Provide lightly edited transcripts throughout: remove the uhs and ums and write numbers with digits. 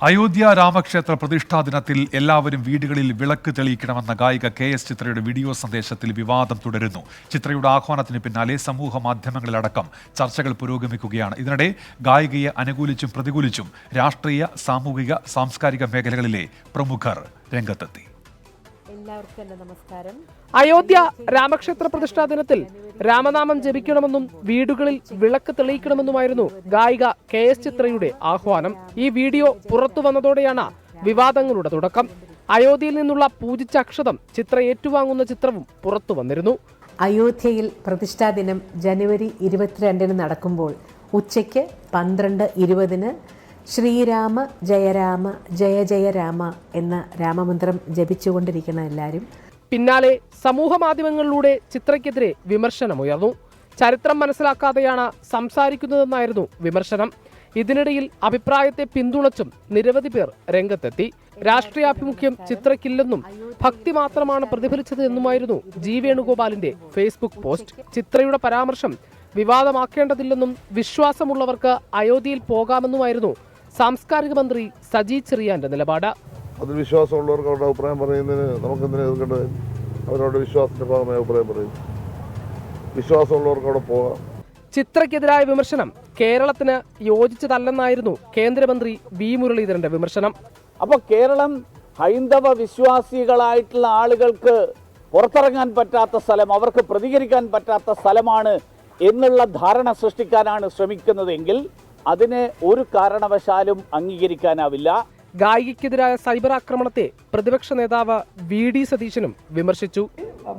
അയോധ്യ രാമക്ഷേത്ര പ്രതിഷ്ഠാ ദിനത്തിൽ എല്ലാവരും വീടുകളിൽ വിളക്ക് തെളിയിക്കണമെന്ന ഗായിക KS ചിത്രയുടെ വീഡിയോ സന്ദേശത്തിൽ വിവാദം തുടരുന്നു. ചിത്രയുടെ ആഹ്വാനത്തിന് പിന്നാലെ സമൂഹ മാധ്യമങ്ങളിലടക്കം ചർച്ചകൾ പുരോഗമിക്കുകയാണ്. ഇതിനിടെ ഗായികയെ അനുകൂലിച്ചും പ്രതികൂലിച്ചും രാഷ്ട്രീയ, സാമൂഹിക, സാംസ്കാരിക മേഖലകളിലെ പ്രമുഖർ രംഗത്തെത്തി. നമസ്കാരം. അയോധ്യ രാമക്ഷേത്ര പ്രതിഷ്ഠാ ദിനത്തിൽ രാമനാമം ജപിക്കണമെന്നും വീടുകളിൽ വിളക്ക് തെളിയിക്കണമെന്നുമായിരുന്നു ഗായിക KS ചിത്രയുടെ ആഹ്വാനം. ഈ വീഡിയോ പുറത്തു വന്നതോടെയാണ് വിവാദങ്ങളുടെ തുടക്കം. അയോധ്യയിൽ നിന്നുള്ള പൂജിച്ച അക്ഷതം ചിത്ര ഏറ്റുവാങ്ങുന്ന ചിത്രവും പുറത്തു വന്നിരുന്നു. അയോധ്യയിൽ പ്രതിഷ്ഠാ ദിനം ജനുവരി 22 നടക്കുമ്പോൾ ഉച്ചയ്ക്ക് 12:20 ശ്രീരാമ ജയരാമ ജയ ജയ രാമ എന്ന രാമമന്ത്രം ജപിച്ചുകൊണ്ടിരിക്കണം എല്ലാവരും. പിന്നാലെ സമൂഹ മാധ്യമങ്ങളിലൂടെ ചിത്രയ്ക്കെതിരെ വിമർശനമുയർന്നു. ചരിത്രം മനസ്സിലാക്കാതെയാണ് സംസാരിക്കുന്നതെന്നായിരുന്നു വിമർശനം. ഇതിനിടയിൽ അഭിപ്രായത്തെ പിന്തുണച്ചും നിരവധി പേർ രംഗത്തെത്തി. രാഷ്ട്രീയാഭിമുഖ്യം ചിത്രയ്ക്കില്ലെന്നും ഭക്തി മാത്രമാണ് പ്രതിഫലിച്ചത് എന്നുമായിരുന്നു G വേണുഗോപാലിന്റെ ഫേസ്ബുക്ക് പോസ്റ്റ്. ചിത്രയുടെ പരാമർശം വിവാദമാക്കേണ്ടതില്ലെന്നും വിശ്വാസമുള്ളവർക്ക് അയോധ്യയിൽ പോകാമെന്നുമായിരുന്നു സാംസ്കാരിക മന്ത്രി സജി ചെറിയാന്റെ നിലപാട്. അതിൽ വിശ്വാസമുള്ളവർക്ക് അവരുടെ അഭിപ്രായം പറയുന്നതിന് നമുക്കെന്തിനാ എതിർക്കേണ്ടത്? അവരവരുടെ വിശ്വാസത്തിന്റെ ഭാഗമായി അഭിപ്രായം പറയും. വിശ്വാസമുള്ളവർക്ക് അവിടെ പോകാം. ചിത്രയ്ക്കെതിരായ വിമർശനം കേരളത്തിന് യോജിച്ചതല്ലെന്നായിരുന്നു കേന്ദ്രമന്ത്രി V മുരളീധരന്റെ വിമർശനം. അപ്പോൾ കേരളം ഹൈന്ദവ വിശ്വാസികളായിട്ടുള്ള ആളുകൾക്ക് പുറത്തിറങ്ങാൻ പറ്റാത്ത സ്ഥലം, അവർക്ക് പ്രതികരിക്കാൻ പറ്റാത്ത സ്ഥലമാണ് എന്നുള്ള ധാരണ സൃഷ്ടിക്കാനാണ് ശ്രമിക്കുന്നതെങ്കിൽ അതിനെ ഒരു കാരണവശാലും അംഗീകരിക്കാനാവില്ല. ഗായികയ്ക്കെതിരായ സൈബർ ആക്രമണത്തെ പ്രതിപക്ഷ നേതാവ് VD സതീശനും വിമർശിച്ചു.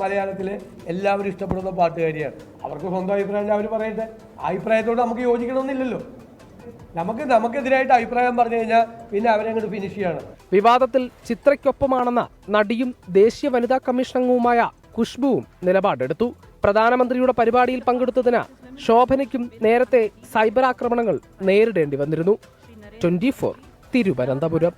മലയാളത്തിലെ എല്ലാവരും ഇഷ്ടപ്പെടുന്ന പാട്ടുകാരിയാണ്. അവർക്ക് സ്വന്തം അഭിപ്രായം അവർ പറയട്ടെ. അഭിപ്രായത്തോട് നമുക്ക് യോജിക്കണമെന്നില്ലല്ലോ. നമുക്കെതിരായിട്ട് അഭിപ്രായം പറഞ്ഞു കഴിഞ്ഞാൽ പിന്നെ അവരെ അങ്ങോട്ട് ഫിനിഷ് ചെയ്യാണ്. വിവാദത്തിൽ ചിത്രയ്ക്കൊപ്പമാണെന്ന നടിയും ദേശീയ വനിതാ കമ്മീഷൻ അംഗവുമായ ഖുഷ്ബുവും നിലപാടെടുത്തു. പ്രധാനമന്ത്രിയുടെ പരിപാടിയിൽ പങ്കെടുത്തതിന് ശോഭനയ്ക്കും നേരത്തെ സൈബർ ആക്രമണങ്ങൾ നേരിടേണ്ടി വന്നിരുന്നു. 24 തിരുവനന്തപുരം.